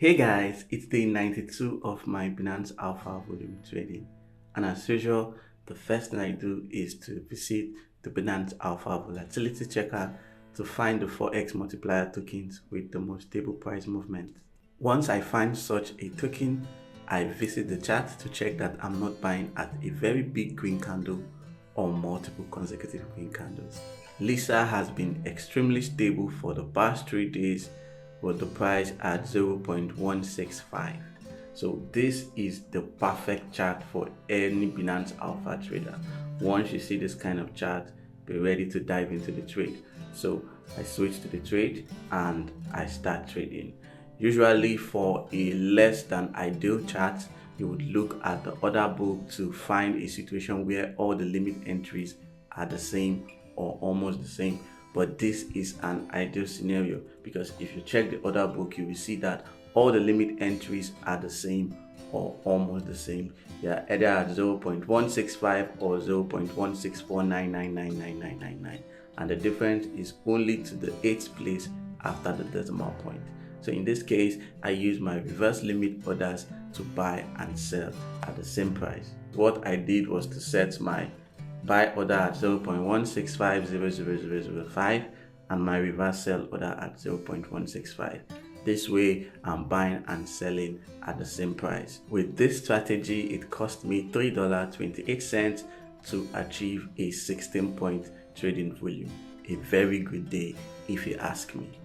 Hey guys, it's day 92 of my Binance Alpha volume trading, and as usual, the first thing I do is to visit the Binance Alpha volatility checker to find the 4x multiplier tokens with the most stable price movement. Once I find such a token, I visit the chart to check that I'm not buying at a very big green candle or multiple consecutive green candles. Lisa has been extremely stable for the past 3 days with the price at 0.165. So this is the perfect chart for any Binance Alpha trader. Once you see this kind of chart, be ready to dive into the trade. So I switch to the trade and I start trading. Usually for a less than ideal chart, you would look at the order book to find a situation where all the limit entries are the same or almost the same. But this is an ideal scenario because if you check the order book, you will see that all the limit entries are the same or almost the same. They are either at 0.165 or 0.164999999, and the difference is only to the 8th place after the decimal point. So in this case, I use my reverse limit orders to buy and sell at the same price. What I did was to set my buy order at 0.1650005 and my reverse sell order at 0.165. This way I'm buying and selling at the same price. With this strategy, it cost me $3.28 to achieve a 16-point trading volume. A very good day if you ask me.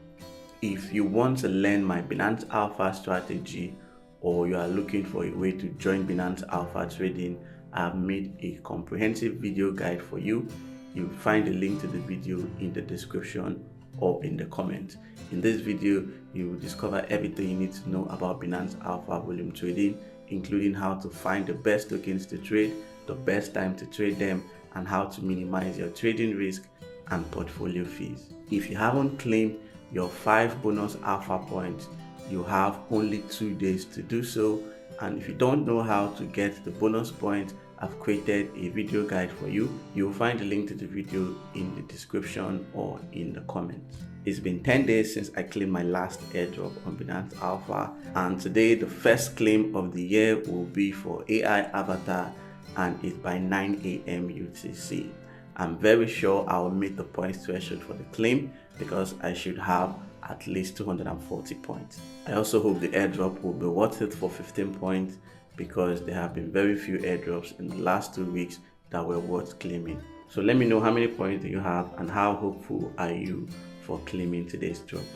If you want to learn my Binance Alpha strategy, or you are looking for a way to join Binance Alpha trading, I've made a comprehensive video guide for you. You'll find the link to the video in the description or in the comment. In this video, you will discover everything you need to know about Binance Alpha volume trading, including how to find the best tokens to trade, the best time to trade them, and how to minimize your trading risk and portfolio fees. If you haven't claimed your 5 bonus alpha points, you have only 2 days to do so. And if you don't know how to get the bonus points, I've created a video guide for you. You'll find the link to the video in the description or in the comments. It's been 10 days since I claimed my last airdrop on Binance Alpha, and today the first claim of the year will be for AI Avatar, and it's by 9 a.m. UTC. I'm very sure I'll meet the points threshold for the claim because I should have at least 240 points. I also hope the airdrop will be worth it for 15 points because there have been very few airdrops in the last 2 weeks that were worth claiming. So let me know how many points do you have and how hopeful are you for claiming today's drop.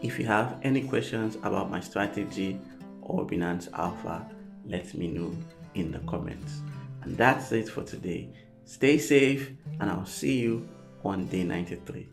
If you have any questions about my strategy or Binance Alpha, let me know in the comments. And that's it for today. Stay safe and I'll see you on day 93.